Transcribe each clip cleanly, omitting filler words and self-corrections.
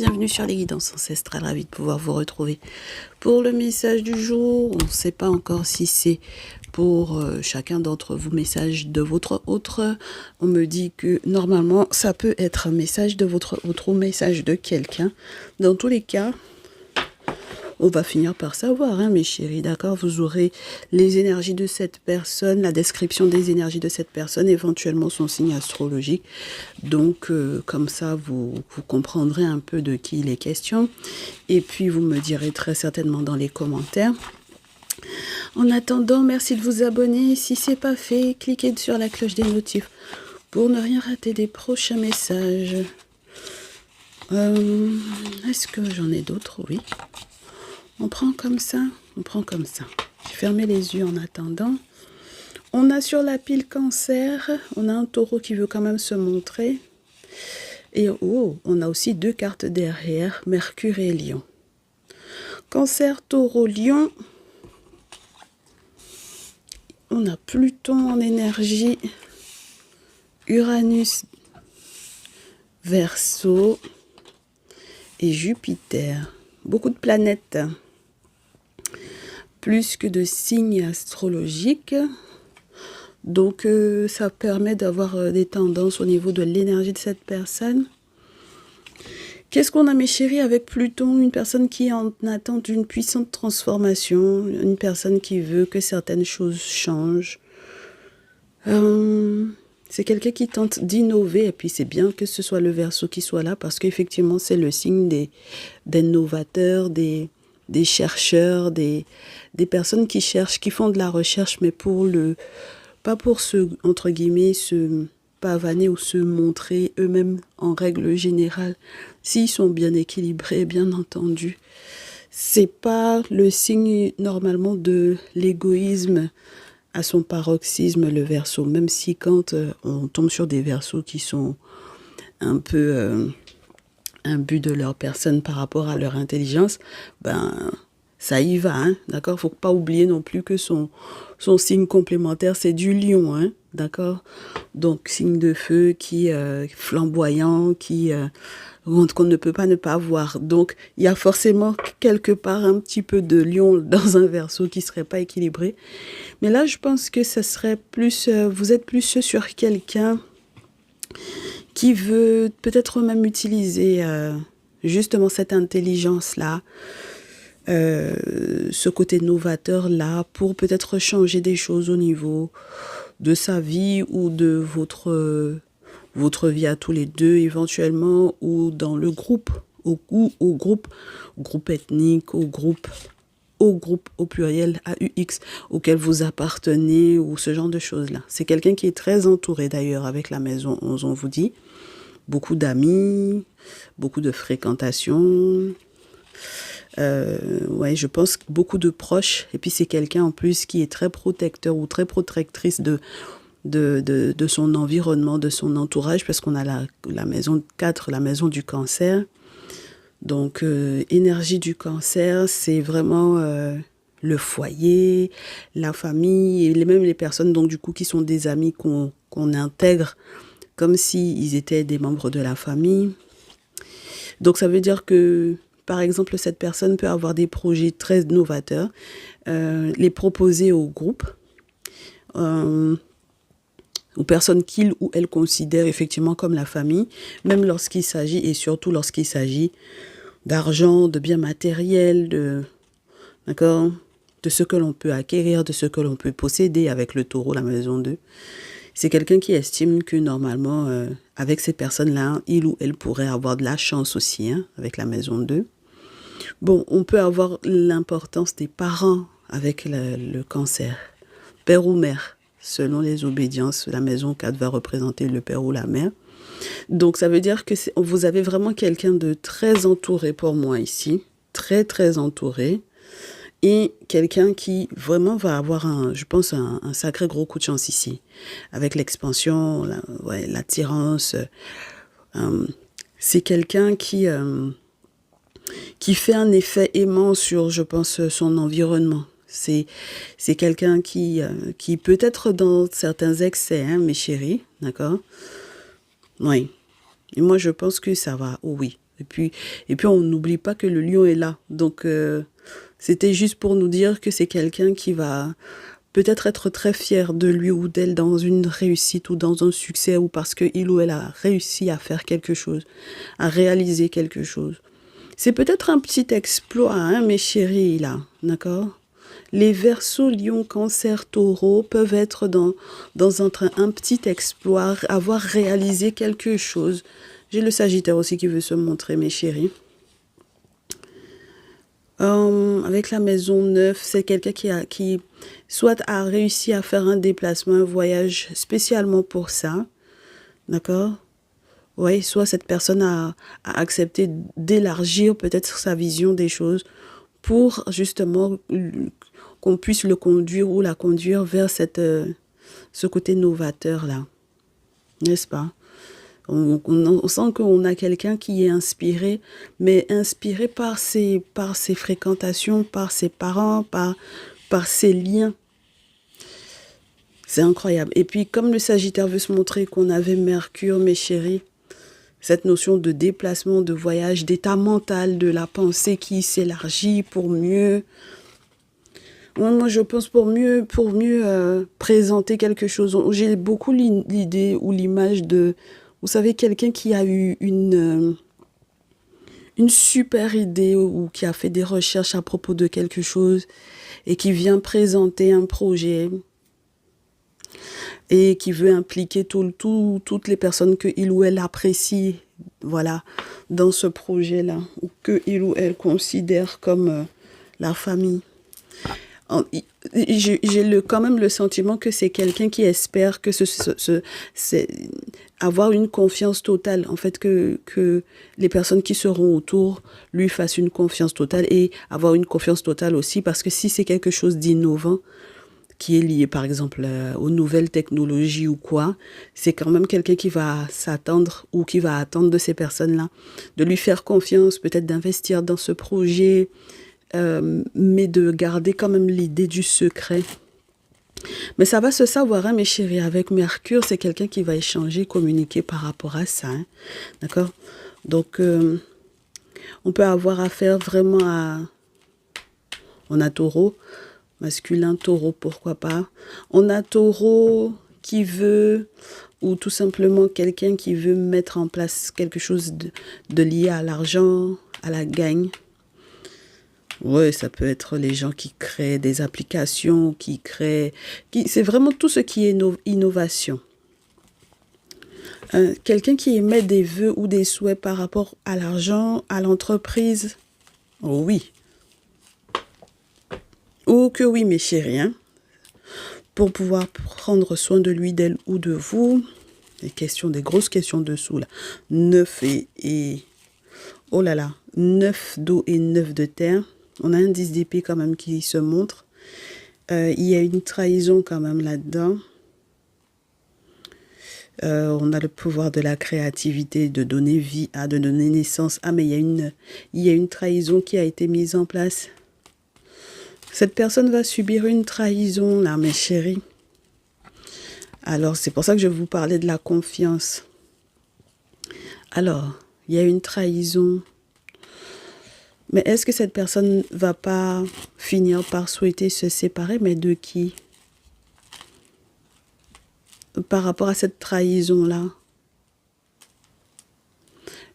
bienvenue sur les guidances ancestrales, ravi de pouvoir vous retrouver. Pour le message du jour, on ne sait pas encore si c'est pour chacun d'entre vous, message de votre autre. On me dit que normalement, ça peut être un message de votre autre ou message de quelqu'un. Dans tous les cas, on va finir par savoir, hein, mes chéris, d'accord? Vous aurez les énergies de cette personne, la description des énergies de cette personne, éventuellement son signe astrologique. Donc, comme ça, vous comprendrez un peu de qui il est question. Et puis, vous me direz très certainement dans les commentaires. En attendant, merci de vous abonner. Si ce n'est pas fait, cliquez sur la cloche des notifs pour ne rien rater des prochains messages. Est-ce que j'en ai d'autres? Oui. On prend comme ça, on prend comme ça. J'ai fermé les yeux en attendant. On a sur la pile Cancer, on a un taureau qui veut quand même se montrer. Et oh, on a aussi deux cartes derrière, Mercure et Lion. Cancer, taureau, Lion. On a Pluton en énergie, Uranus, Verseau et Jupiter. Beaucoup de planètes. Plus que de signes astrologiques. Donc, ça permet d'avoir des tendances au niveau de l'énergie de cette personne. Qu'est-ce qu'on a, mes chéris, avec Pluton? Une personne qui est en attente d'une puissante transformation. Une personne qui veut que certaines choses changent. C'est quelqu'un qui tente d'innover. Et puis, c'est bien que ce soit le Verseau qui soit là. Parce qu'effectivement, c'est le signe des novateurs, des chercheurs, des personnes qui cherchent, qui font de la recherche, mais pas pour se, entre guillemets, se pavaner ou se montrer eux-mêmes en règle générale. S'ils sont bien équilibrés, bien entendu. C'est pas le signe normalement de l'égoïsme à son paroxysme, le Verseau. Même si quand on tombe sur des Verseaux qui sont un peu imbus de leur personne par rapport à leur intelligence, ben ça y va, hein, d'accord? Faut pas oublier non plus que son signe complémentaire, c'est du Lion, hein, d'accord? Donc, signe de feu qui flamboyant, qu'on ne peut pas ne pas voir. Donc, il y a forcément quelque part un petit peu de Lion dans un Verseau qui serait pas équilibré. Mais là, je pense que ça serait plus, vous êtes plus sur quelqu'un qui veut peut-être même utiliser justement cette intelligence-là, ce côté novateur-là, pour peut-être changer des choses au niveau de sa vie ou de votre vie à tous les deux éventuellement, ou dans le groupe, ou au groupe ethnique, au groupe au pluriel, AUX, auquel vous appartenez, ou ce genre de choses-là. C'est quelqu'un qui est très entouré d'ailleurs avec la maison 11, on vous dit. Beaucoup d'amis, beaucoup de fréquentation. Ouais, je pense beaucoup de proches. Et puis c'est quelqu'un en plus qui est très protecteur ou très protectrice de son environnement, de son entourage, parce qu'on a la maison 4, la maison du Cancer. Donc, énergie du Cancer, c'est vraiment le foyer, la famille, et même les personnes donc du coup qui sont des amis qu'on intègre comme s'ils étaient des membres de la famille. Donc, ça veut dire que, par exemple, cette personne peut avoir des projets très novateurs, les proposer au groupe, aux personnes qu'il ou elle considère effectivement comme la famille, même lorsqu'il s'agit, et surtout lorsqu'il s'agit d'argent, de biens matériels, d'accord, de ce que l'on peut acquérir, de ce que l'on peut posséder avec le taureau, la maison 2. C'est quelqu'un qui estime que normalement, avec ces personnes-là, il ou elle pourrait avoir de la chance aussi, hein, avec la maison 2. Bon, on peut avoir l'importance des parents avec le Cancer, père ou mère. Selon les obédiences, la maison 4 va représenter le père ou la mère. Donc, ça veut dire que vous avez vraiment quelqu'un de très entouré pour moi ici. Très, très entouré. Et quelqu'un qui vraiment va avoir, je pense, un sacré gros coup de chance ici. Avec l'expansion, l'attirance. C'est quelqu'un qui fait un effet aimant sur, je pense, son environnement. C'est quelqu'un qui peut être dans certains excès, hein, mes chéris, d'accord? Oui. Et moi, je pense que ça va, oh oui, Et puis on n'oublie pas que le lion est là. Donc, c'était juste pour nous dire que c'est quelqu'un qui va peut-être être très fier de lui ou d'elle dans une réussite ou dans un succès ou parce qu'il ou elle a réussi à faire quelque chose, à réaliser quelque chose. C'est peut-être un petit exploit, hein, mes chéris, là, d'accord? Les Verseaux, Lion, Cancer, Taureau peuvent être dans un petit exploit, avoir réalisé quelque chose. J'ai le Sagittaire aussi qui veut se montrer, mes chéris. Avec la maison 9, c'est quelqu'un qui soit a réussi à faire un déplacement, un voyage spécialement pour ça, d'accord? Oui, soit cette personne a accepté d'élargir peut-être sa vision des choses pour justement qu'on puisse le conduire ou la conduire vers ce côté novateur-là, n'est-ce pas? On sent qu'on a quelqu'un qui est inspiré, mais inspiré par ses fréquentations, par ses parents, par ses liens. C'est incroyable. Et puis, comme le Sagittaire veut se montrer qu'on avait Mercure, mes chéris, cette notion de déplacement, de voyage, d'état mental, de la pensée qui s'élargit pour mieux... Moi, je pense pour mieux présenter quelque chose. J'ai beaucoup l'idée ou l'image de... Vous savez, quelqu'un qui a eu une super idée ou qui a fait des recherches à propos de quelque chose et qui vient présenter un projet et qui veut impliquer toutes les personnes que il ou elle apprécie, voilà, dans ce projet-là, ou que il ou elle considère comme la famille. J'ai quand même le sentiment que c'est quelqu'un qui espère que c'est avoir une confiance totale, en fait, que les personnes qui seront autour lui fassent une confiance totale et avoir une confiance totale aussi, parce que si c'est quelque chose d'innovant, qui est lié par exemple aux nouvelles technologies ou quoi, c'est quand même quelqu'un qui va s'attendre ou qui va attendre de ces personnes-là, de lui faire confiance, peut-être d'investir dans ce projet, mais de garder quand même l'idée du secret. Mais ça va se savoir, hein, mes chéris, avec Mercure, c'est quelqu'un qui va échanger, communiquer par rapport à ça, hein, d'accord? Donc, on peut avoir affaire vraiment à... On a Taureau, masculin, Taureau, pourquoi pas. On a Taureau qui veut, ou tout simplement quelqu'un qui veut mettre en place quelque chose de lié à l'argent, à la gagne. Oui, ça peut être les gens qui créent des applications, c'est vraiment tout ce qui est innovation. Quelqu'un qui émet des vœux ou des souhaits par rapport à l'argent, à l'entreprise. Oh oui. Oh que oui, mes chéris. Hein? Pour pouvoir prendre soin de lui, d'elle ou de vous. Des grosses questions dessous là. 9 et... Oh là là. 9 d'eau et 9 de terre. On a un 10 d'épée quand même qui se montre. Il y a une trahison quand même là-dedans. On a le pouvoir de la créativité, de donner vie à, de donner naissance à. Mais il y a une trahison qui a été mise en place. Cette personne va subir une trahison là, mes chéris. Alors, c'est pour ça que je vous parlais de la confiance. Alors, il y a une trahison. Mais est-ce que cette personne ne va pas finir par souhaiter se séparer? Mais de qui? Par rapport à cette trahison-là.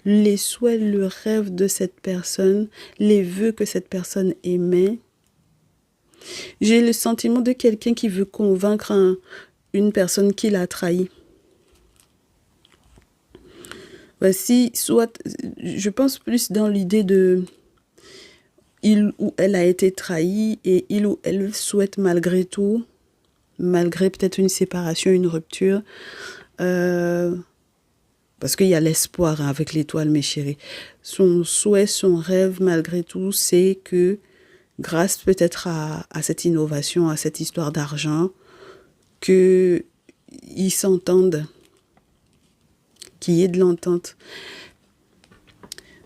Les souhaits, le rêve de cette personne, les vœux que cette personne émet. J'ai le sentiment de quelqu'un qui veut convaincre une personne qui l'a trahi. Voici, soit, je pense plus dans l'idée de... Il ou elle a été trahi et il ou elle souhaite malgré tout, malgré peut-être une séparation, une rupture, parce qu'il y a l'espoir hein, avec l'étoile, mes chéris. Son souhait, son rêve, malgré tout, c'est que grâce peut-être à cette innovation, à cette histoire d'argent, qu'ils s'entendent, qu'il y ait de l'entente.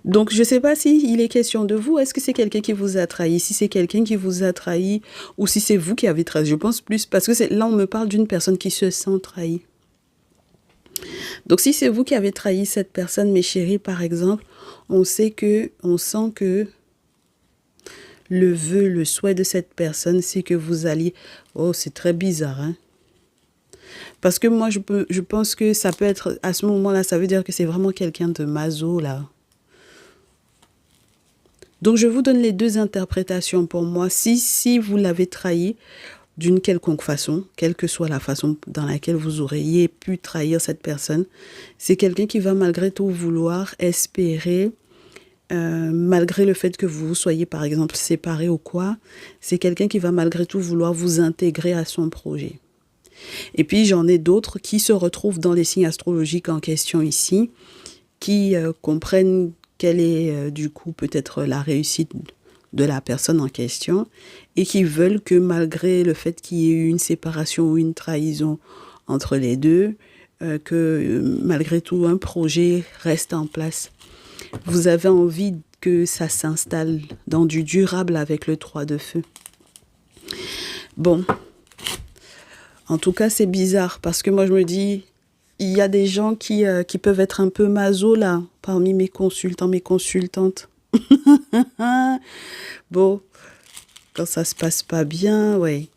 Donc, je ne sais pas s'il est question de vous. Est-ce que c'est quelqu'un qui vous a trahi? Si c'est quelqu'un qui vous a trahi ou si c'est vous qui avez trahi. Je pense plus parce que là, on me parle d'une personne qui se sent trahie. Donc, si c'est vous qui avez trahi cette personne, mes chéris, par exemple, on sent que le vœu, le souhait de cette personne, c'est que vous alliez... Oh, c'est très bizarre, hein? Parce que moi, je pense que ça peut être... À ce moment-là, ça veut dire que c'est vraiment quelqu'un de maso, là. Donc, je vous donne les deux interprétations pour moi. Si vous l'avez trahi d'une quelconque façon, quelle que soit la façon dans laquelle vous auriez pu trahir cette personne, c'est quelqu'un qui va malgré tout vouloir espérer, malgré le fait que vous soyez par exemple séparés ou quoi, c'est quelqu'un qui va malgré tout vouloir vous intégrer à son projet. Et puis j'en ai d'autres qui se retrouvent dans les signes astrologiques en question ici, qui comprennent quelle est du coup peut-être la réussite de la personne en question et qui veulent que malgré le fait qu'il y ait eu une séparation ou une trahison entre les deux, que malgré tout un projet reste en place. Vous avez envie que ça s'installe dans du durable avec le 3 de feu. Bon, en tout cas c'est bizarre parce que moi je me dis, il y a des gens qui peuvent être un peu maso là, parmi mes consultants, mes consultantes. Bon, quand ça se passe pas bien, ouais.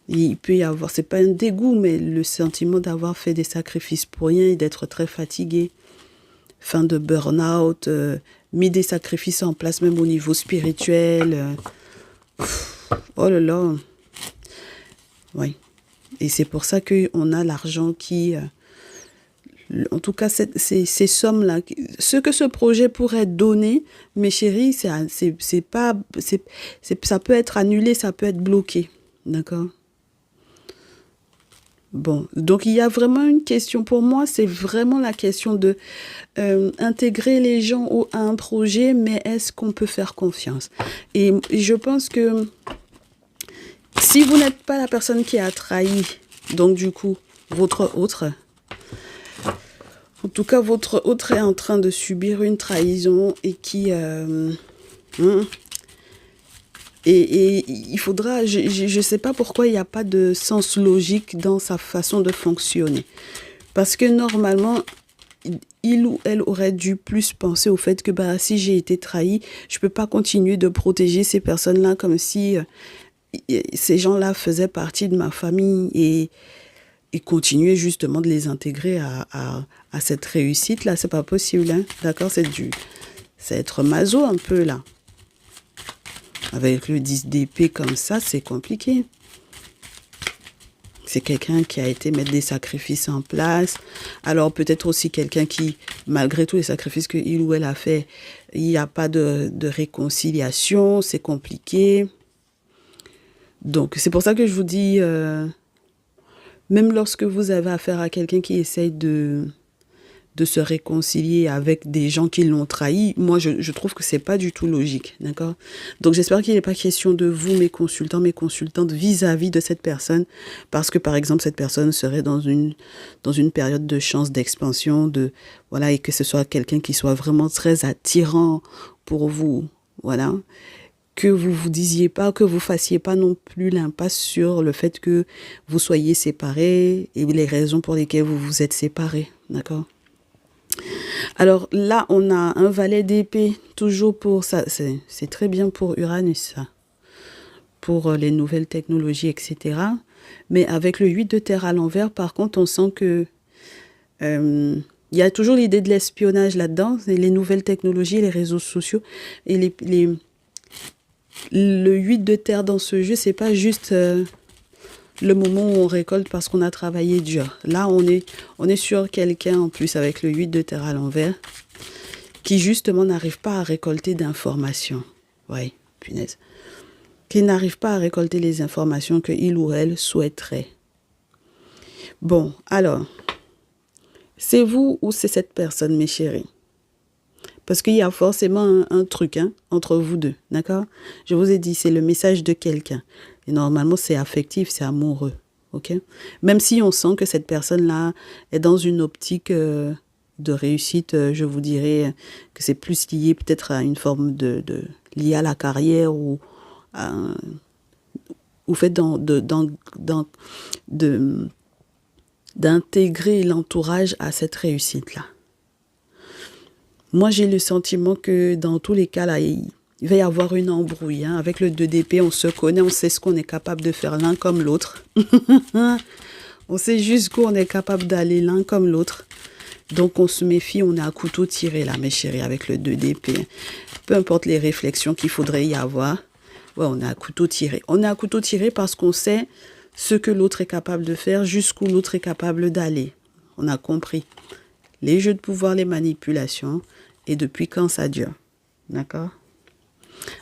Il peut y avoir, c'est pas un dégoût, mais le sentiment d'avoir fait des sacrifices pour rien et d'être très fatigué. Fin de burn-out, mis des sacrifices en place même au niveau spirituel. Oh là là. Oui. Et c'est pour ça qu'on a l'argent qui... en tout cas, ces sommes-là, ce que ce projet pourrait donner, mes chéris, ça peut être annulé, ça peut être bloqué. D'accord? Bon, donc il y a vraiment une question, pour moi, c'est vraiment la question de intégrer les gens à un projet, mais est-ce qu'on peut faire confiance? Et je pense que si vous n'êtes pas la personne qui a trahi, donc du coup, votre autre... En tout cas, votre autre est en train de subir une trahison et qui... et il faudra... Je ne sais pas pourquoi il n'y a pas de sens logique dans sa façon de fonctionner. Parce que normalement, il ou elle aurait dû plus penser au fait que bah, si j'ai été trahi, je ne peux pas continuer de protéger ces personnes-là comme si ces gens-là faisaient partie de ma famille et continuer justement de les intégrer à cette réussite-là. C'est pas possible, hein? D'accord? C'est être maso un peu, là. Avec le 10 d'épée comme ça, c'est compliqué. C'est quelqu'un qui a été mettre des sacrifices en place. Alors peut-être aussi quelqu'un qui, malgré tous les sacrifices qu'il ou elle a fait, il n'y a pas de réconciliation, c'est compliqué. Donc c'est pour ça que je vous dis... même lorsque vous avez affaire à quelqu'un qui essaye de se réconcilier avec des gens qui l'ont trahi, moi, je trouve que c'est pas du tout logique, d'accord? Donc, j'espère qu'il n'est pas question de vous, mes consultants, mes consultantes, vis-à-vis de cette personne, parce que, par exemple, cette personne serait dans une période de chance d'expansion, voilà, et que ce soit quelqu'un qui soit vraiment très attirant pour vous, voilà. Que vous vous disiez pas, que vous fassiez pas non plus l'impasse sur le fait que vous soyez séparés et les raisons pour lesquelles vous vous êtes séparés, d'accord? Alors là, on a un valet d'épée, toujours pour ça, c'est très bien pour Uranus, ça, pour les nouvelles technologies, etc. Mais avec le 8 de terre à l'envers, par contre, on sent que il y a toujours l'idée de l'espionnage là-dedans, les nouvelles technologies, les réseaux sociaux et le 8 de terre dans ce jeu, c'est pas juste le moment où on récolte parce qu'on a travaillé dur. Là, on est sur quelqu'un en plus avec le 8 de terre à l'envers qui justement n'arrive pas à récolter d'informations. Ouais, punaise. Qui n'arrive pas à récolter les informations qu'il ou elle souhaiterait. Bon, alors, c'est vous ou c'est cette personne, mes chéris? Parce qu'il y a forcément un truc entre vous deux, d'accord? Je vous ai dit, c'est le message de quelqu'un. Et normalement, c'est affectif, c'est amoureux, ok? Même si on sent que cette personne-là est dans une optique de réussite, je vous dirais que c'est plus lié peut-être à une forme lié à la carrière ou au fait d'intégrer l'entourage à cette réussite-là. Moi, j'ai le sentiment que dans tous les cas, là, il va y avoir une embrouille. Hein. Avec le 2 d'épée, on se connaît, on sait ce qu'on est capable de faire l'un comme l'autre. On sait jusqu'où on est capable d'aller l'un comme l'autre. Donc, on se méfie, on est à couteau tiré là, mes chéris, avec le 2 d'épée. Peu importe les réflexions qu'il faudrait y avoir, ouais, on est à couteau tiré. On est à couteau tiré parce qu'on sait ce que l'autre est capable de faire, jusqu'où l'autre est capable d'aller. On a compris. Les jeux de pouvoir, les manipulations, et depuis quand ça dure. D'accord?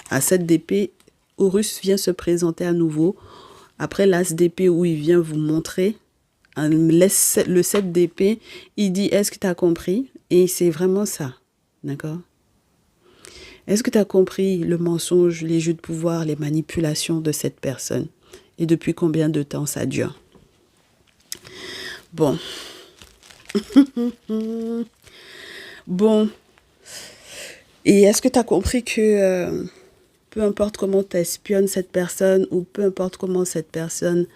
À 7 d'épée, Horus vient se présenter à nouveau. Après l'as d'épée où il vient vous montrer, le 7 d'épée, il dit, est-ce que tu as compris? Et c'est vraiment ça. D'accord? Est-ce que tu as compris le mensonge, les jeux de pouvoir, les manipulations de cette personne? Et depuis combien de temps ça dure? Bon. Bon. Et est-ce que tu as compris que peu importe comment tu espionnes cette personne ou peu importe comment cette personne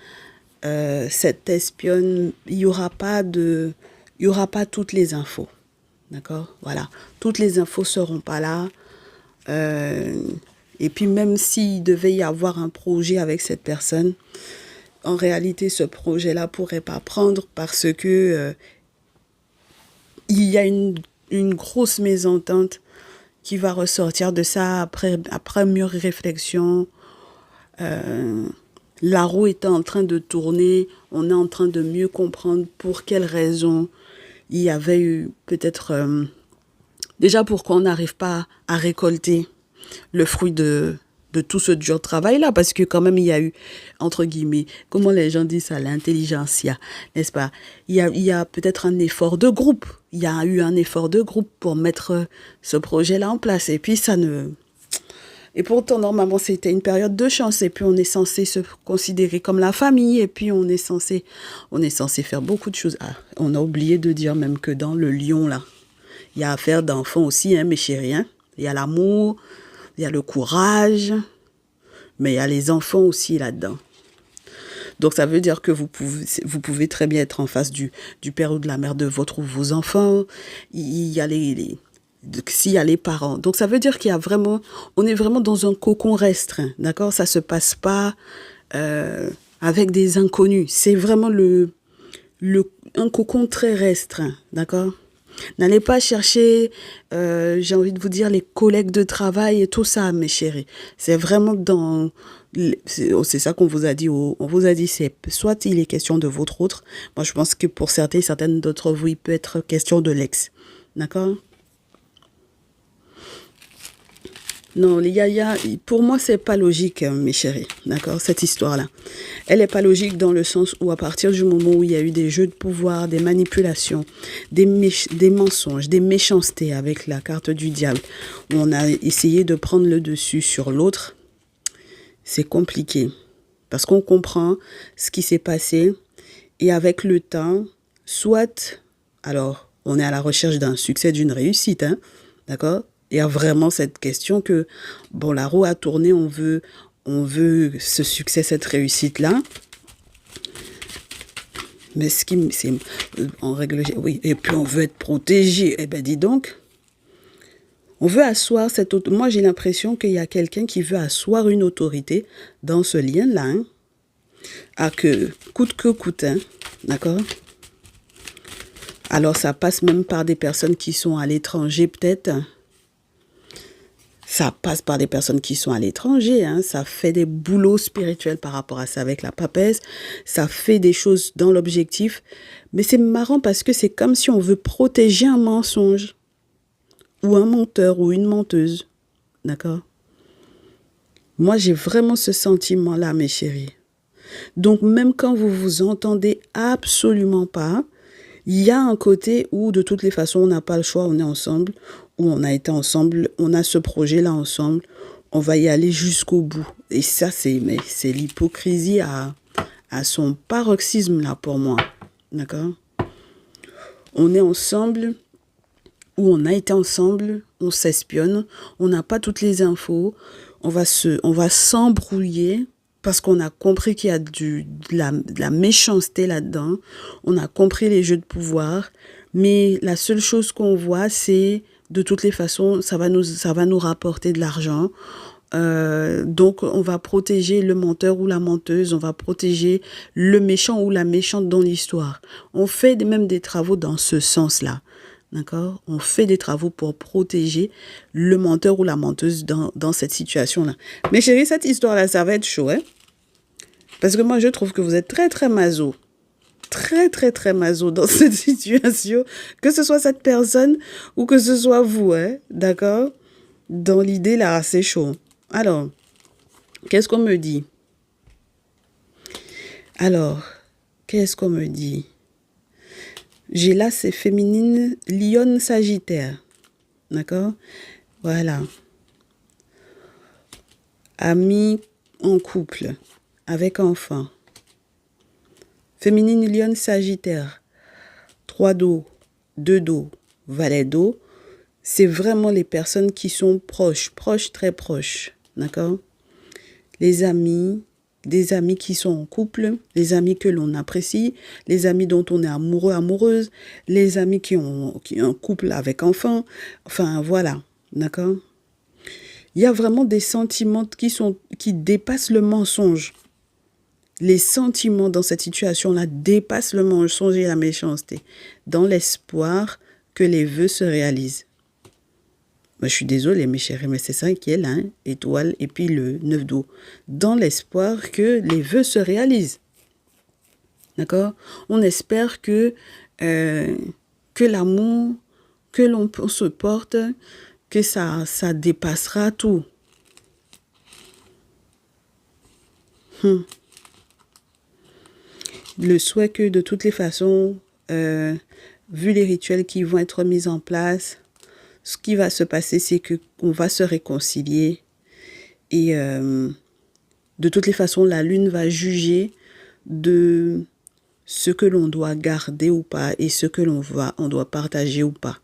t'espionne, il n'y aura pas toutes les infos. D'accord? Voilà. Toutes les infos ne seront pas là. Et puis même s'il devait y avoir un projet avec cette personne, en réalité, ce projet-là pourrait pas prendre parce que il y a une grosse mésentente qui va ressortir de ça après mûre réflexion. La roue est en train de tourner, on est en train de mieux comprendre pour quelles raisons il y avait eu peut-être... déjà pourquoi on n'arrive pas à récolter le fruit de tout ce dur travail-là, parce que quand même il y a eu, entre guillemets, comment les gens disent ça, l'intelligentsia, n'est-ce pas? Il y a peut-être un effort de groupe, il y a eu un effort de groupe pour mettre ce projet-là en place, et puis ça ne... Et pourtant, normalement, c'était une période de chance, et puis on est censé se considérer comme la famille, et puis on est censé faire beaucoup de choses. Ah, on a oublié de dire même que dans le lion, là, il y a affaire d'enfants aussi, hein, mes chéris, hein. Il y a l'amour, il y a le courage, mais il y a les enfants aussi là-dedans. Donc ça veut dire que vous pouvez très bien être en face du père ou de la mère de votre ou vos enfants. Il y a s'il y a les parents. Donc ça veut dire on est vraiment dans un cocon restreint, d'accord? Ça se passe pas avec des inconnus. C'est vraiment un cocon très restreint, d'accord? N'allez pas chercher, j'ai envie de vous dire, les collègues de travail et tout ça, mes chéris. C'est vraiment c'est ça qu'on vous a dit. On vous a dit, c'est soit il est question de votre autre. Moi, je pense que pour certaines d'entre vous, il peut être question de l'ex. D'accord? Non, les yaya, pour moi, c'est pas logique, mes chéris, d'accord, cette histoire-là. Elle est pas logique dans le sens où, à partir du moment où il y a eu des jeux de pouvoir, des manipulations, des mensonges, des méchancetés avec la carte du diable, où on a essayé de prendre le dessus sur l'autre, c'est compliqué. Parce qu'on comprend ce qui s'est passé, et avec le temps, soit, alors, on est à la recherche d'un succès, d'une réussite, hein, d'accord? Il y a vraiment cette question que, bon, la roue a tourné, on veut ce succès, cette réussite-là. Mais c'est en règle, oui, et puis on veut être protégé. Eh ben, dis donc, on veut asseoir cette autorité. Moi, j'ai l'impression qu'il y a quelqu'un qui veut asseoir une autorité dans ce lien-là, hein, à que coûte, hein, d'accord? Alors, ça passe même par des personnes qui sont à l'étranger, peut-être. Ça passe par des personnes qui sont à l'étranger, hein. Ça fait des boulots spirituels par rapport à ça avec la papesse, ça fait des choses dans l'objectif, mais c'est marrant parce que c'est comme si on veut protéger un mensonge, ou un menteur, ou une menteuse, d'accord? Moi, j'ai vraiment ce sentiment-là, mes chéris. Donc, même quand vous vous entendez absolument pas, il y a un côté où, de toutes les façons, on n'a pas le choix, on est ensemble, où on a été ensemble, on a ce projet-là ensemble, on va y aller jusqu'au bout. Et ça, c'est l'hypocrisie à son paroxysme, là, pour moi. D'accord? On est ensemble, ou on a été ensemble, on s'espionne, on n'a pas toutes les infos, on va s'embrouiller, parce qu'on a compris qu'il y a de la méchanceté là-dedans. On a compris les jeux de pouvoir. Mais la seule chose qu'on voit, c'est de toutes les façons, ça va nous rapporter de l'argent. Donc, on va protéger le menteur ou la menteuse. On va protéger le méchant ou la méchante dans l'histoire. On fait même des travaux dans ce sens-là. D'accord? On fait des travaux pour protéger le menteur ou la menteuse dans cette situation-là. Mais chérie, cette histoire-là, ça va être chaud, hein? Parce que moi, je trouve que vous êtes très, très maso. Très, très, très maso dans cette situation. Que ce soit cette personne ou que ce soit vous, hein? D'accord? Dans l'idée, là, c'est chaud. Alors, qu'est-ce qu'on me dit? J'ai là, c'est féminine, Lion Sagittaire. D'accord? Voilà. Amis en couple, avec enfant. Féminine, Lion Sagittaire. 3 dos, 2 dos, valet dos. C'est vraiment les personnes qui sont proches, très proches. D'accord? Les amis, des amis qui sont en couple, les amis que l'on apprécie, les amis dont on est amoureux, amoureuse, les amis qui ont un couple avec enfant. Enfin, voilà. D'accord? Il y a vraiment des sentiments qui dépassent le mensonge. Les sentiments dans cette situation-là dépassent le mensonge et la méchanceté, dans l'espoir que les vœux se réalisent. Moi, je suis désolée, mes chéris, mais c'est ça qui est là, hein, étoile, et puis le 9 d'eau. Dans l'espoir que les vœux se réalisent. D'accord? On espère que l'amour que l'on se porte, que ça dépassera tout. Le souhait que de toutes les façons, vu les rituels qui vont être mis en place, ce qui va se passer, c'est qu'on va se réconcilier et de toutes les façons, la lune va juger de ce que l'on doit garder ou pas et ce que on doit partager ou pas.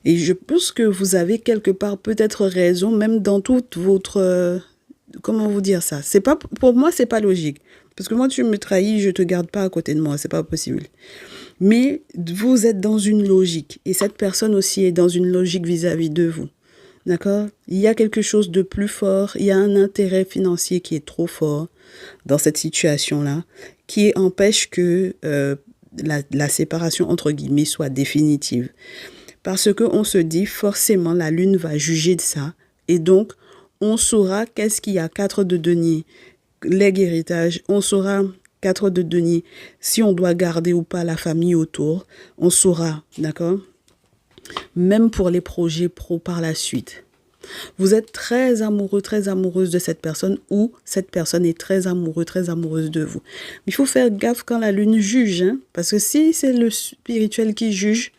Et je pense que vous avez quelque part peut-être raison, même dans toute votre... comment vous dire ça? C'est pas, pour moi, c'est pas logique. Parce que moi, tu me trahis, je te garde pas à côté de moi, c'est pas possible. Mais vous êtes dans une logique. Et cette personne aussi est dans une logique vis-à-vis de vous. D'accord? Il y a quelque chose de plus fort, il y a un intérêt financier qui est trop fort dans cette situation-là, qui empêche que la séparation, entre guillemets, soit définitive. Parce qu'on se dit, forcément, la lune va juger de ça. Et donc, on saura qu'est-ce qu'il y a 4 de denier, legs héritage, on saura 4 de denier, si on doit garder ou pas la famille autour, on saura, d'accord? Même pour les projets pro par la suite. Vous êtes très amoureux, très amoureuse de cette personne ou cette personne est très amoureux, très amoureuse de vous. Il faut faire gaffe quand la lune juge, hein, parce que si c'est le spirituel qui juge,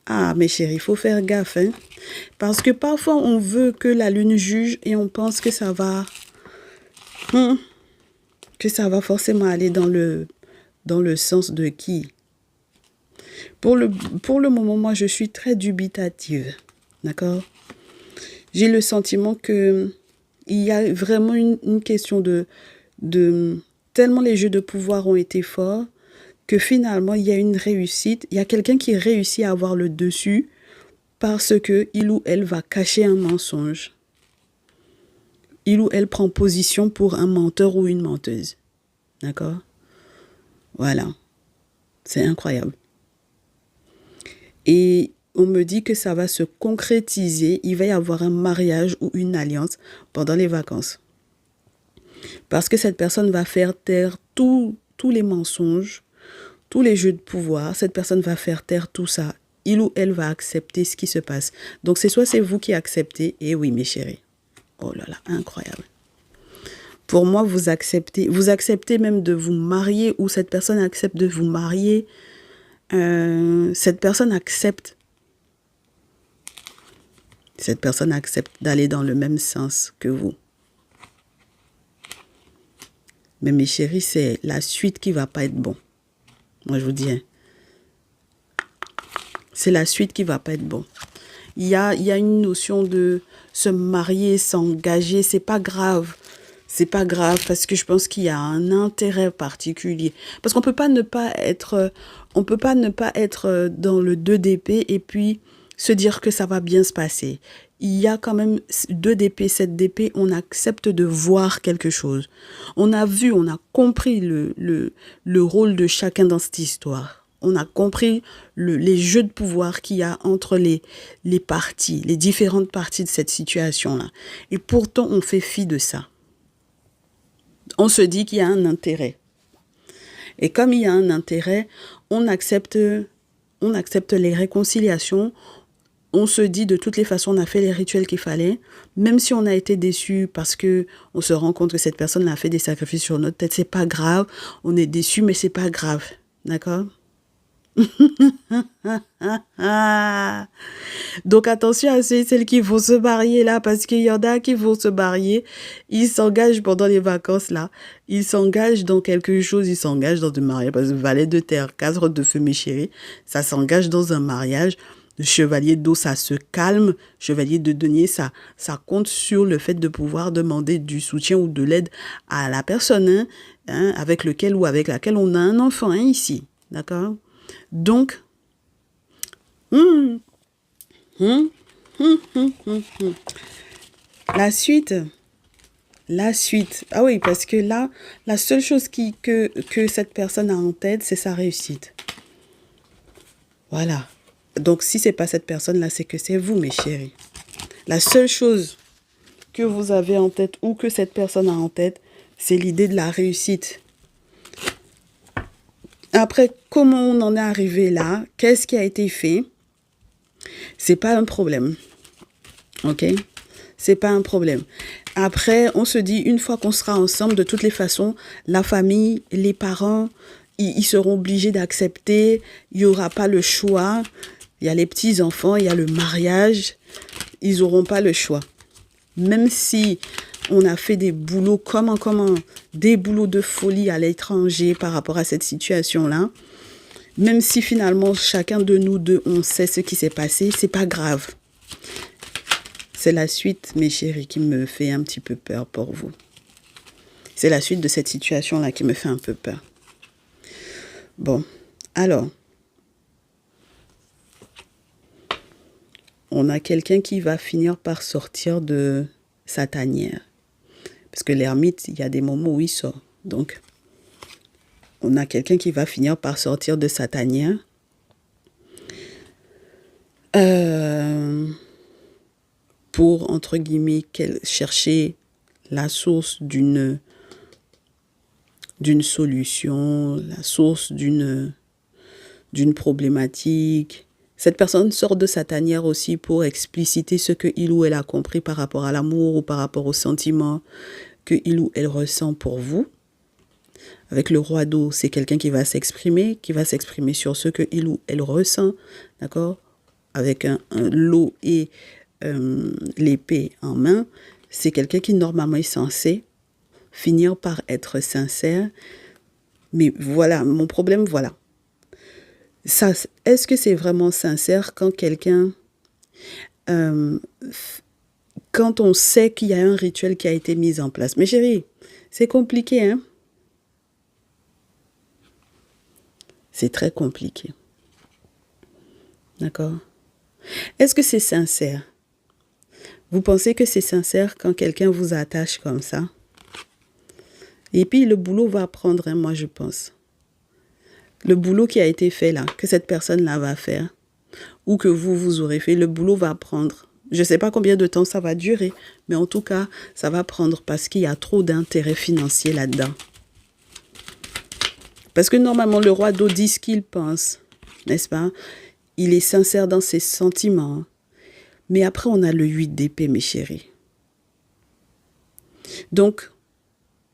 ah, mes chéris, il faut faire gaffe, hein, parce que parfois on veut que la lune juge et on pense que ça va forcément aller dans le sens de qui. Pour le moment, moi, je suis très dubitative, d'accord? J'ai le sentiment que il y a vraiment une question de tellement les jeux de pouvoir ont été forts que finalement, il y a une réussite. Il y a quelqu'un qui réussit à avoir le dessus parce que il ou elle va cacher un mensonge. Il ou elle prend position pour un menteur ou une menteuse. D'accord? Voilà. C'est incroyable. Et on me dit que ça va se concrétiser. Il va y avoir un mariage ou une alliance pendant les vacances. Parce que cette personne va faire taire tous les mensonges, tous les jeux de pouvoir. Cette personne va faire taire tout ça. Il ou elle va accepter ce qui se passe. Donc c'est soit c'est vous qui acceptez. Et oui, mes chéris. Oh là là, incroyable. Pour moi, vous acceptez même de vous marier ou cette personne accepte de vous marier. Cette personne accepte d'aller dans le même sens que vous. Mais mes chéris, c'est la suite qui va pas être bon. Moi, je vous dis, hein. C'est la suite qui va pas être bon. Il y a une notion de se marier, s'engager, c'est pas grave. c'est pas grave parce que je pense qu'il y a un intérêt particulier. Parce qu'on peut pas ne pas être, on peut pas ne pas être dans le 2 d'épée et puis se dire que ça va bien se passer. Il y a quand même 2 d'épée, 7 d'épée, on accepte de voir quelque chose. On a vu, on a compris le rôle de chacun dans cette histoire. On a compris les jeux de pouvoir qu'il y a entre les parties, les différentes parties de cette situation-là. Et pourtant, on fait fi de ça. On se dit qu'il y a un intérêt. Et comme il y a un intérêt, on accepte les réconciliations. On se dit de toutes les façons, on a fait les rituels qu'il fallait. Même si on a été déçu parce que on se rend compte que cette personne a fait des sacrifices sur notre tête, c'est pas grave. On est déçu, mais c'est pas grave. D'accord? Donc attention à celles qui vont se marier là, parce qu'il y en a qui vont se marier, ils s'engagent pendant les vacances là, ils s'engagent dans quelque chose, ils s'engagent dans un mariage, parce que valet de terre, 4 de feu mes chéris, ça s'engage dans un mariage. Le chevalier d'eau, ça se calme. Chevalier de denier, ça compte sur le fait de pouvoir demander du soutien ou de l'aide à la personne avec lequel ou avec laquelle on a un enfant ici. D'accord? Donc, la suite. Ah oui, parce que là, la seule chose que cette personne a en tête, c'est sa réussite. Voilà. Donc, si ce n'est pas cette personne-là, c'est que c'est vous, mes chéris. La seule chose que vous avez en tête ou que cette personne a en tête, c'est l'idée de la réussite. Après, comment on en est arrivé là? Qu'est-ce qui a été fait? C'est pas un problème. Ok? C'est pas un problème. Après, on se dit, une fois qu'on sera ensemble, de toutes les façons, la famille, les parents, ils seront obligés d'accepter. Il n'y aura pas le choix. Il y a les petits-enfants, il y a le mariage. Ils n'auront pas le choix. Même si on a fait des boulots, des boulots de folie à l'étranger par rapport à cette situation-là, même si finalement chacun de nous deux, on sait ce qui s'est passé, c'est pas grave. C'est la suite, mes chéris, qui me fait un petit peu peur pour vous. C'est la suite de cette situation-là qui me fait un peu peur. Bon, alors, on a quelqu'un qui va finir par sortir de sa tanière. Parce que l'ermite, il y a des moments où il sort. Donc, on a quelqu'un qui va finir par sortir de sa tanière. Pour, entre guillemets, chercher la source d'une solution, la source d'une problématique. Cette personne sort de sa tanière aussi pour expliciter ce que il ou elle a compris par rapport à l'amour ou par rapport au sentiment que il ou elle ressent pour vous. Avec le roi d'eau, c'est quelqu'un qui va s'exprimer sur ce que il ou elle ressent, d'accord? Avec l'eau et l'épée en main, c'est quelqu'un qui normalement est censé finir par être sincère. Mais voilà, mon problème, voilà. Ça, est-ce que c'est vraiment sincère quand quelqu'un... quand on sait qu'il y a un rituel qui a été mis en place? Mais chérie, c'est compliqué, hein? C'est très compliqué. D'accord? Est-ce que c'est sincère? Vous pensez que c'est sincère quand quelqu'un vous attache comme ça? Et puis le boulot va prendre, hein, moi je pense. Le boulot qui a été fait là, que cette personne-là va faire, ou que vous aurez fait, le boulot va prendre. Je ne sais pas combien de temps ça va durer, mais en tout cas, ça va prendre parce qu'il y a trop d'intérêt financier là-dedans. Parce que normalement, le roi d'eau dit ce qu'il pense, n'est-ce pas? Il est sincère dans ses sentiments. Mais après, on a le 8 d'épée, mes chéris. Donc,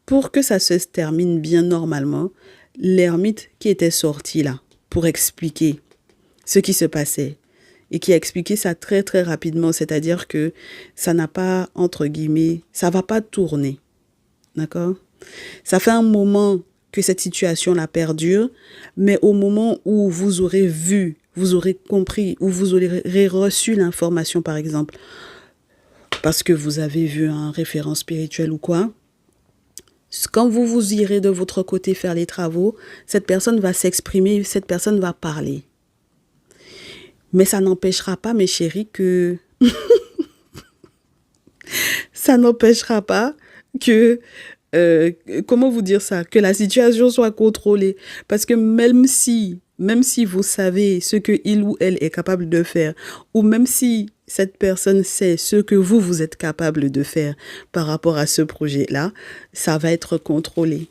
pour que ça se termine bien normalement, l'ermite qui était sorti là pour expliquer ce qui se passait et qui a expliqué ça très très rapidement, c'est-à-dire que ça n'a pas, entre guillemets, ça va pas tourner, d'accord? Ça fait un moment que cette situation-là perdure, mais au moment où vous aurez vu, vous aurez compris, ou vous aurez reçu l'information par exemple, parce que vous avez vu un référent spirituel ou quoi, Quand vous irez de votre côté faire les travaux, cette personne va s'exprimer, cette personne va parler. Mais ça n'empêchera pas, mes chéris, que... ça n'empêchera pas que... comment vous dire ça? Que la situation soit contrôlée. Parce que même si vous savez ce que il ou elle est capable de faire, ou même si cette personne sait ce que vous êtes capable de faire par rapport à ce projet-là, ça va être contrôlé.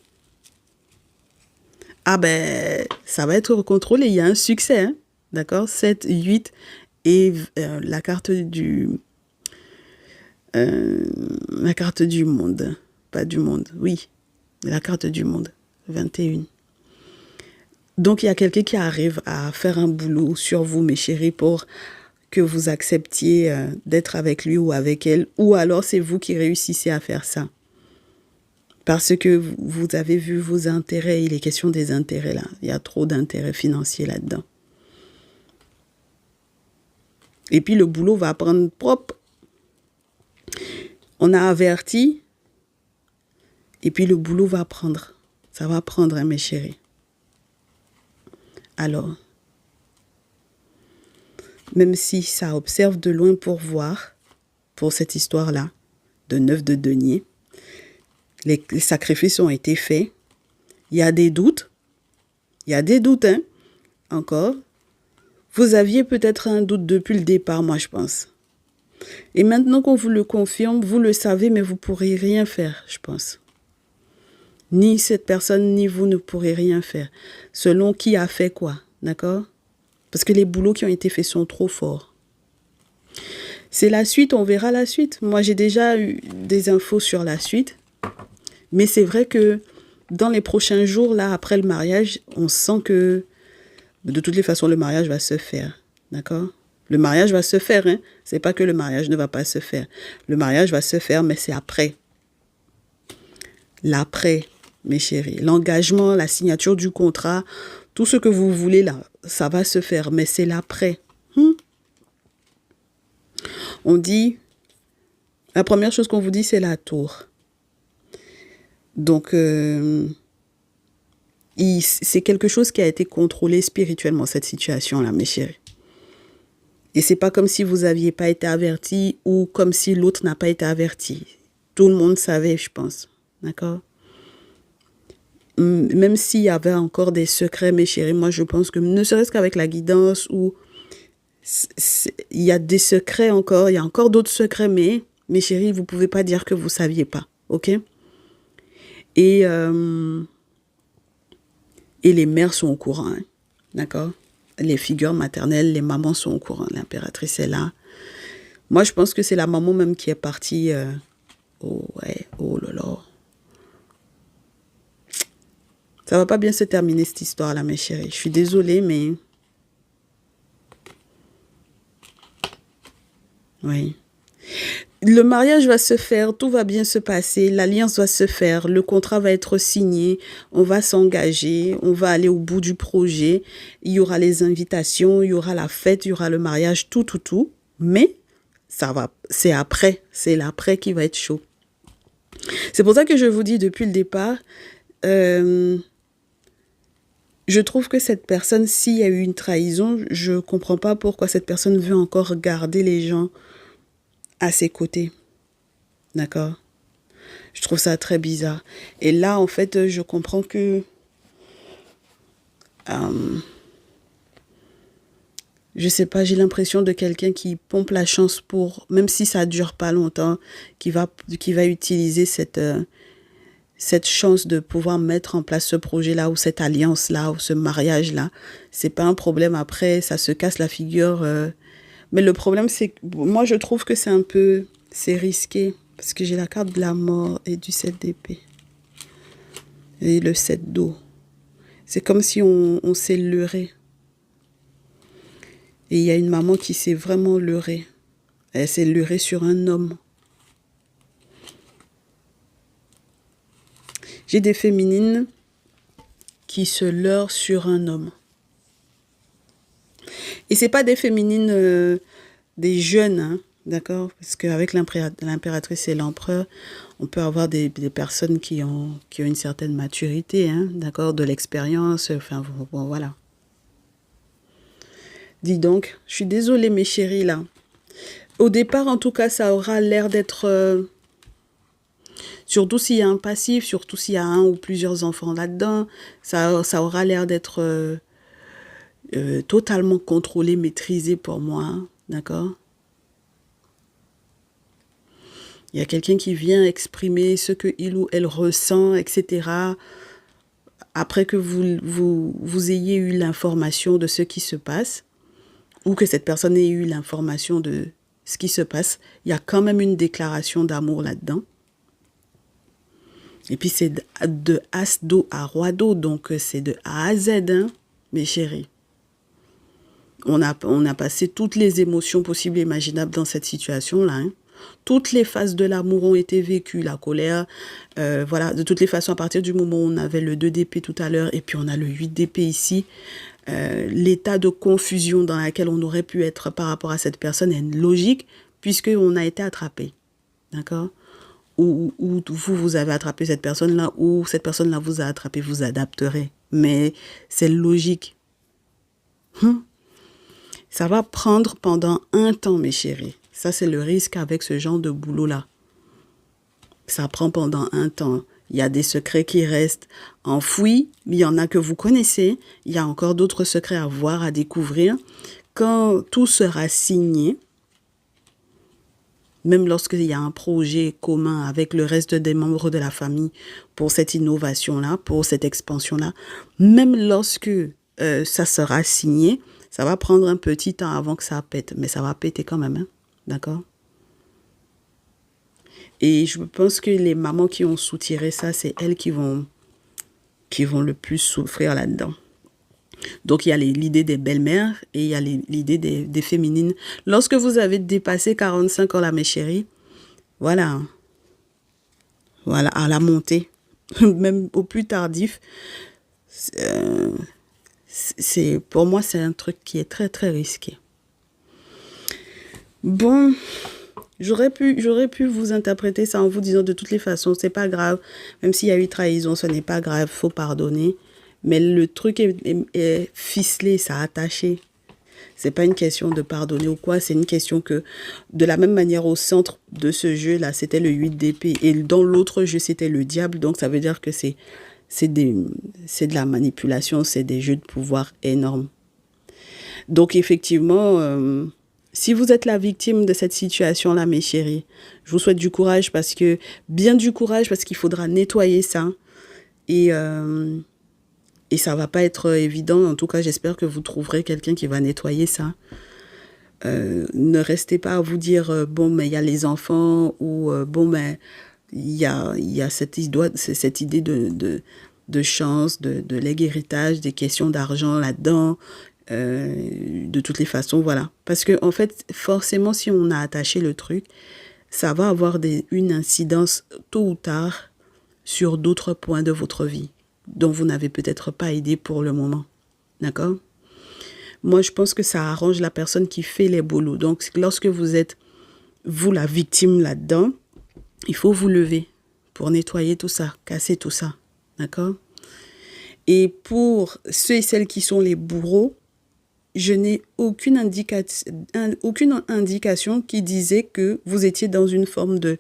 Ah ben, ça va être contrôlé, il y a un succès, hein? D'accord? 7, 8 et la carte du monde. Pas du monde, oui. La carte du monde, 21. Donc, il y a quelqu'un qui arrive à faire un boulot sur vous, mes chéris, pour que vous acceptiez d'être avec lui ou avec elle. Ou alors, c'est vous qui réussissez à faire ça. Parce que vous avez vu vos intérêts. Il est question des intérêts, là. Il y a trop d'intérêts financiers là-dedans. Et puis, le boulot va prendre propre. On a averti. Et puis, le boulot va prendre. Ça va prendre, hein, mes chéris. Alors, même si ça observe de loin pour voir, pour cette histoire-là, de 9 de denier, les sacrifices ont été faits. Il y a des doutes. Il y a des doutes, hein, encore. Vous aviez peut-être un doute depuis le départ, moi, je pense. Et maintenant qu'on vous le confirme, vous le savez, mais vous ne pourrez rien faire, je pense. Ni cette personne, ni vous ne pourrez rien faire. Selon qui a fait quoi, d'accord? Parce que les boulots qui ont été faits sont trop forts. C'est la suite, on verra la suite. Moi, j'ai déjà eu des infos sur la suite. Mais c'est vrai que dans les prochains jours, là, après le mariage, on sent que de toutes les façons, le mariage va se faire. D'accord? Le mariage va se faire, hein? C'est pas que le mariage ne va pas se faire. Le mariage va se faire, mais c'est après. L'après, mes chéris. L'engagement, la signature du contrat, tout ce que vous voulez là, ça va se faire, mais c'est l'après. On dit, la première chose qu'on vous dit, c'est la tour. Donc, c'est quelque chose qui a été contrôlé spirituellement, cette situation-là, mes chéris. Et c'est pas comme si vous n'aviez pas été averti ou comme si l'autre n'a pas été averti. Tout le monde savait, je pense. D'accord? Même s'il y avait encore des secrets, mes chéris, moi, je pense que ne serait-ce qu'avec la guidance ou... il y a des secrets encore, il y a encore d'autres secrets, mais, mes chéris, vous ne pouvez pas dire que vous ne saviez pas. OK? Et les mères sont au courant, hein, d'accord? Les figures maternelles, les mamans sont au courant. L'impératrice est là. Moi, je pense que c'est la maman même qui est partie. Oh, ouais, oh là là. Ça va pas bien se terminer, cette histoire-là, mes chéris. Je suis désolée, mais... Oui. Le mariage va se faire, tout va bien se passer, l'alliance va se faire, le contrat va être signé, on va s'engager, on va aller au bout du projet, il y aura les invitations, il y aura la fête, il y aura le mariage, tout. Mais ça va, c'est après, c'est l'après qui va être chaud. C'est pour ça que je vous dis depuis le départ, je trouve que cette personne, s'il y a eu une trahison, je ne comprends pas pourquoi cette personne veut encore garder les gens à ses côtés. D'accord? Je trouve ça très bizarre. Et là, en fait, je comprends que... je sais pas, j'ai l'impression de quelqu'un qui pompe la chance pour... Même si ça dure pas longtemps, qui va utiliser cette chance de pouvoir mettre en place ce projet-là ou cette alliance-là ou ce mariage-là. C'est pas un problème après, ça se casse la figure... Mais le problème, c'est que moi, je trouve que c'est un peu... C'est risqué. Parce que j'ai la carte de la mort et du 7 d'épée. Et le 7 d'eau. C'est comme si on s'est leurré. Et il y a une maman qui s'est vraiment leurrée. Elle s'est leurrée sur un homme. J'ai des féminines qui se leurrent sur un homme. Et c'est pas des féminines, des jeunes, hein, d'accord? Parce qu'avec l'impératrice et l'empereur, on peut avoir des personnes qui ont une certaine maturité, hein, d'accord? De l'expérience, enfin, bon, voilà. Dis donc, je suis désolée, mes chéris, là. Au départ, en tout cas, ça aura l'air d'être... surtout s'il y a un passif, surtout s'il y a un ou plusieurs enfants là-dedans, ça aura l'air d'être totalement contrôlé, maîtrisé pour moi, hein, d'accord? Il y a quelqu'un qui vient exprimer ce que il ou elle ressent, etc. Après que vous ayez eu l'information de ce qui se passe, ou que cette personne ait eu l'information de ce qui se passe, il y a quand même une déclaration d'amour là-dedans. Et puis c'est de As d'eau à Roi d'eau, donc c'est de A à Z, hein, mes chéris. On a passé toutes les émotions possibles et imaginables dans cette situation-là, hein. Toutes les phases de l'amour ont été vécues, la colère, voilà, de toutes les façons, à partir du moment où on avait le 2 d'épée tout à l'heure, et puis on a le 8 d'épée ici, l'état de confusion dans lequel on aurait pu être par rapport à cette personne est logique, puisqu'on a été attrapé, d'accord? Ou vous avez attrapé cette personne-là, ou cette personne-là vous a attrapé, vous adapterez. Mais c'est logique. Ça va prendre pendant un temps, mes chéris. Ça, c'est le risque avec ce genre de boulot-là. Ça prend pendant un temps. Il y a des secrets qui restent enfouis, mais il y en a que vous connaissez. Il y a encore d'autres secrets à voir, à découvrir. Quand tout sera signé, même lorsqu'il y a un projet commun avec le reste des membres de la famille pour cette innovation-là, pour cette expansion-là, même lorsque ça sera signé, ça va prendre un petit temps avant que ça pète, mais ça va péter quand même, hein? D'accord? Et je pense que les mamans qui ont soutiré ça, c'est elles qui vont le plus souffrir là-dedans. Donc, il y a l'idée des belles-mères et il y a l'idée des féminines. Lorsque vous avez dépassé 45 ans, là, mes chéris, voilà. Voilà, à la montée, même au plus tardif, pour moi, c'est un truc qui est très, très risqué. Bon, j'aurais pu vous interpréter ça en vous disant de toutes les façons, c'est pas grave, même s'il y a eu trahison, ce n'est pas grave, faut pardonner. Mais le truc est ficelé, ça a attaché. C'est pas une question de pardonner ou quoi, c'est une question que, de la même manière, au centre de ce jeu-là, c'était le 8 d'épée. Et dans l'autre jeu, c'était le diable. Donc, ça veut dire que c'est de la manipulation, c'est des jeux de pouvoir énormes. Donc, effectivement, si vous êtes la victime de cette situation-là, mes chéris, je vous souhaite du courage parce qu'il faudra nettoyer ça. Et ça va pas être évident. En tout cas, j'espère que vous trouverez quelqu'un qui va nettoyer ça. Ne restez pas à vous dire, bon, mais il y a les enfants, ou bon, mais il y a cette idée de chance, de legs héritage, des questions d'argent là-dedans, de toutes les façons, voilà. Parce que, en fait, forcément, si on a attaché le truc, ça va avoir une incidence tôt ou tard sur d'autres points de votre vie dont vous n'avez peut-être pas idée pour le moment. D'accord? Moi, je pense que ça arrange la personne qui fait les boulots. Donc, lorsque vous êtes, vous, la victime là-dedans, il faut vous lever pour nettoyer tout ça, casser tout ça. D'accord? Et pour ceux et celles qui sont les bourreaux, je n'ai aucune indication qui disait que vous étiez dans une forme de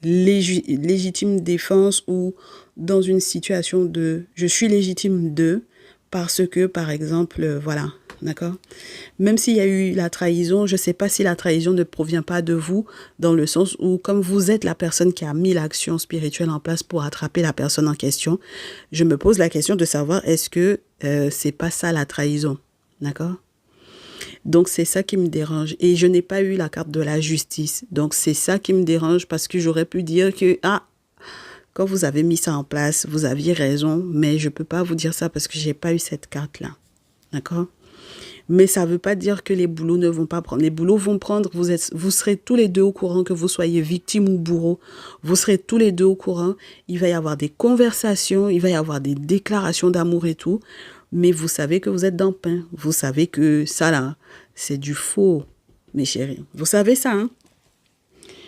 légitime défense ou dans une situation de je suis légitime de parce que par exemple voilà, d'accord, même s'il y a eu la trahison, je sais pas si la trahison ne provient pas de vous, dans le sens où comme vous êtes la personne qui a mis l'action spirituelle en place pour attraper la personne en question, je me pose la question de savoir est-ce que c'est pas ça la trahison, d'accord? Donc, c'est ça qui me dérange. Et je n'ai pas eu la carte de la justice. Donc, c'est ça qui me dérange parce que j'aurais pu dire que, quand vous avez mis ça en place, vous aviez raison, mais je ne peux pas vous dire ça parce que je n'ai pas eu cette carte-là. D'accord? Mais ça ne veut pas dire que les boulots ne vont pas prendre. Les boulots vont prendre, vous serez tous les deux au courant, que vous soyez victime ou bourreau. Vous serez tous les deux au courant. Il va y avoir des conversations, il va y avoir des déclarations d'amour et tout. Mais vous savez que vous êtes dans le pain. Vous savez que ça là, c'est du faux, mes chéris. Vous savez ça, hein?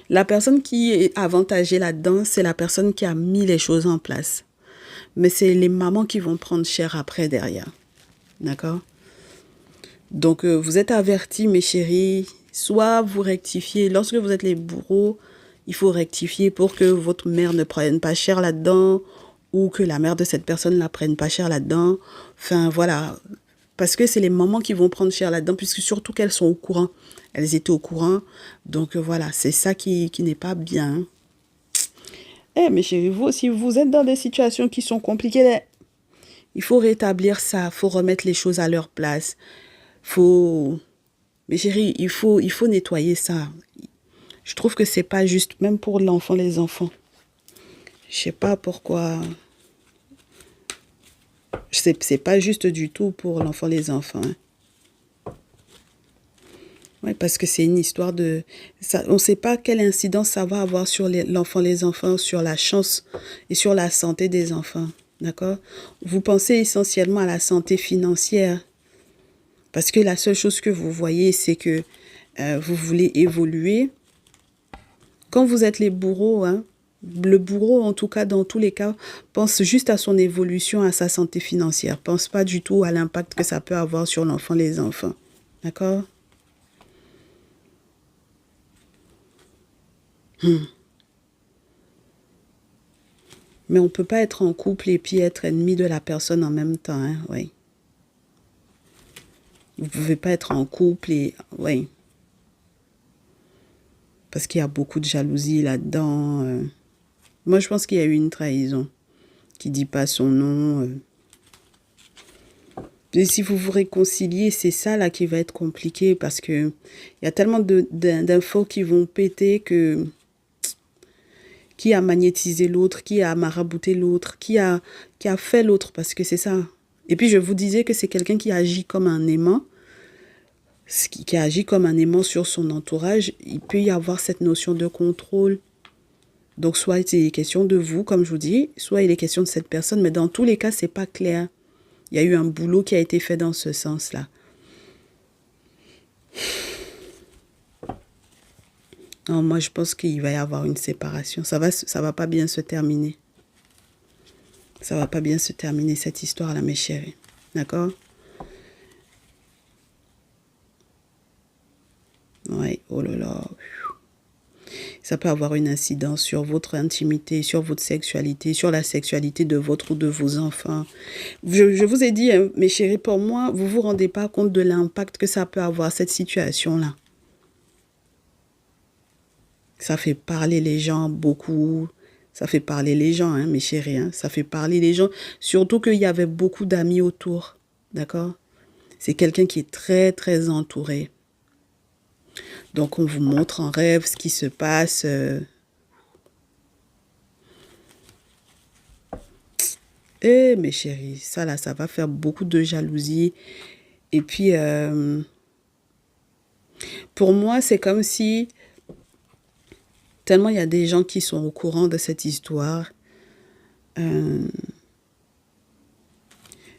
La personne qui est avantagée là-dedans, c'est la personne qui a mis les choses en place. Mais c'est les mamans qui vont prendre cher après derrière. D'accord? Donc, vous êtes avertis, mes chéris. Soit vous rectifiez. Lorsque vous êtes les bourreaux, il faut rectifier pour que votre mère ne prenne pas cher là-dedans ou que la mère de cette personne ne la prenne pas cher là-dedans. Enfin, voilà. Parce que c'est les mamans qui vont prendre cher là-dedans, puisque surtout qu'elles sont au courant. Elles étaient au courant. Donc, voilà, c'est ça qui n'est pas bien. Eh, mes chéris, vous, si vous êtes dans des situations qui sont compliquées, il faut rétablir ça. Il faut remettre les choses à leur place. Faut... Mes chéris, il faut nettoyer ça. Je trouve que c'est pas juste, même pour l'enfant, les enfants. Je sais pas pourquoi. C'est pas juste du tout pour l'enfant, les enfants. Hein. Ouais, parce que c'est une histoire de... Ça, on ne sait pas quelle incidence ça va avoir sur l'enfant, les enfants, sur la chance et sur la santé des enfants. D'accord? Vous pensez essentiellement à la santé financière. Parce que la seule chose que vous voyez, c'est que vous voulez évoluer. Quand vous êtes les bourreaux, hein, le bourreau, en tout cas, dans tous les cas, pense juste à son évolution, à sa santé financière. Pense pas du tout à l'impact que ça peut avoir sur l'enfant, les enfants. D'accord? Mais on ne peut pas être en couple et puis être ennemi de la personne en même temps. Hein? Oui. Vous ne pouvez pas être en couple et... Oui. Parce qu'il y a beaucoup de jalousie là-dedans. Moi, je pense qu'il y a eu une trahison qui ne dit pas son nom. Et si vous vous réconciliez, c'est ça là qui va être compliqué parce que il y a tellement d'infos qui vont péter que... Qui a magnétisé l'autre, qui a marabouté l'autre, qui a fait l'autre, parce que c'est ça. Et puis je vous disais que c'est quelqu'un qui agit comme un aimant, qui agit comme un aimant sur son entourage. Il peut y avoir cette notion de contrôle. Donc soit il est question de vous, comme je vous dis, soit il est question de cette personne, mais dans tous les cas, c'est pas clair. Il y a eu un boulot qui a été fait dans ce sens-là. Non, moi, je pense qu'il va y avoir une séparation. Ça va pas bien se terminer. Ça va pas bien se terminer, cette histoire-là, mes chéris. D'accord? Ouais, oh là là. Ça peut avoir une incidence sur votre intimité, sur votre sexualité, sur la sexualité de votre ou de vos enfants. Je vous ai dit, hein, mes chéris, pour moi, vous vous rendez pas compte de l'impact que ça peut avoir, cette situation-là. Ça fait parler les gens beaucoup. Ça fait parler les gens, hein, mes chéris. Hein. Ça fait parler les gens. Surtout qu'il y avait beaucoup d'amis autour. D'accord? C'est quelqu'un qui est très, très entouré. Donc, on vous montre en rêve ce qui se passe. Eh, mes chéris, ça là, ça va faire beaucoup de jalousie. Et puis, pour moi, c'est comme si... Tellement il y a des gens qui sont au courant de cette histoire.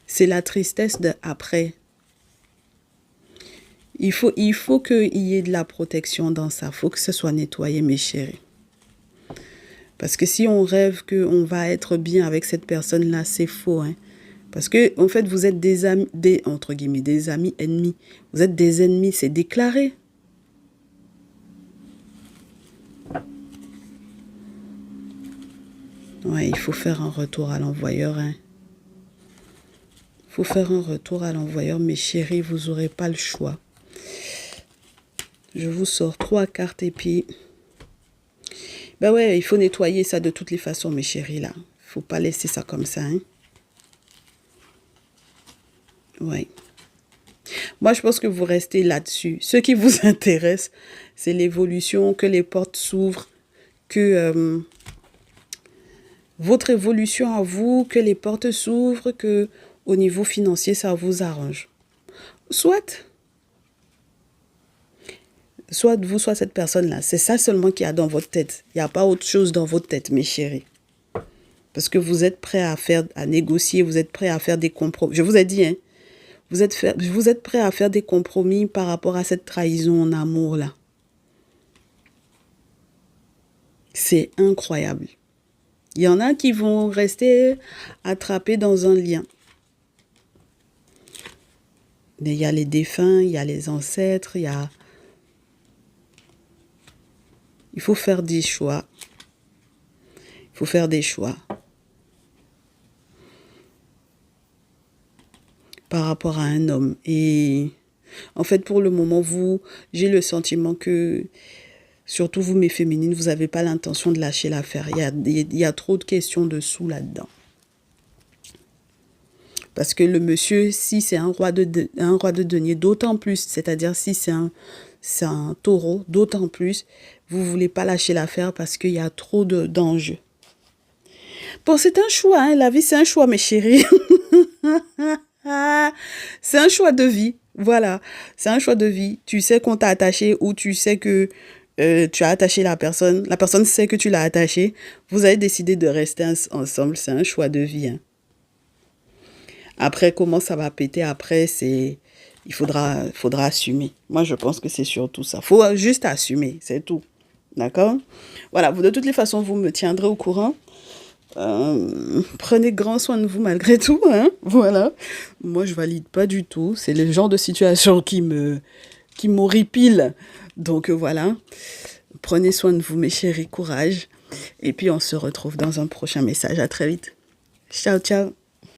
C'est la tristesse de après. Il faut qu'il y ait de la protection dans ça. Il faut que ce soit nettoyé, mes chéris. Parce que si on rêve qu'on va être bien avec cette personne-là, c'est faux. Hein? Parce que, en fait, vous êtes des amis, entre guillemets, des amis ennemis. Vous êtes des ennemis, c'est déclaré. Ouais, il faut faire un retour à l'envoyeur. Hein. Il faut faire un retour à l'envoyeur, mes chéris, vous n'aurez pas le choix. Je vous sors 3 cartes et puis... Ben ouais, il faut nettoyer ça de toutes les façons, mes chéris, là. Il ne faut pas laisser ça comme ça, hein. Ouais. Moi, je pense que vous restez là-dessus. Ce qui vous intéresse, c'est l'évolution, que les portes s'ouvrent, que votre évolution à vous, que les portes s'ouvrent, que au niveau financier, ça vous arrange. Soit vous, soit cette personne-là. C'est ça seulement qu'il y a dans votre tête. Il n'y a pas autre chose dans votre tête, mes chéris. Parce que vous êtes prêts à négocier, vous êtes prêts à faire des compromis. Je vous ai dit, hein, vous êtes prêts à faire des compromis par rapport à cette trahison en amour, là. C'est incroyable. Il y en a qui vont rester attrapés dans un lien. Mais il y a les défunts, il y a les ancêtres, il faut faire des choix. Il faut faire des choix. Par rapport à un homme. Et en fait, pour le moment, j'ai le sentiment que, surtout vous, mes féminines, vous n'avez pas l'intention de lâcher l'affaire. Il y a trop de questions dessous là-dedans. Parce que le monsieur, si c'est un roi de denier, d'autant plus, c'est-à-dire si c'est un taureau, d'autant plus, vous ne voulez pas lâcher l'affaire parce qu'il y a trop d'enjeux. Bon, c'est un choix, hein. La vie, c'est un choix, mes chéris. C'est un choix de vie. Voilà, c'est un choix de vie. Tu sais qu'on t'a attaché ou tu sais que tu as attaché la personne sait que tu l'as attaché. Vous avez décidé de rester ensemble. C'est un choix de vie, hein. Après, comment ça va péter après, il faudra assumer. Moi, je pense que c'est surtout ça. Il faut juste assumer, c'est tout. D'accord? Voilà, de toutes les façons, vous me tiendrez au courant. Prenez grand soin de vous malgré tout, hein? Voilà. Moi, je valide pas du tout. C'est le genre de situation qui m'horripile. Donc, voilà. Prenez soin de vous, mes chéris. Courage. Et puis, on se retrouve dans un prochain message. À très vite. Ciao, ciao.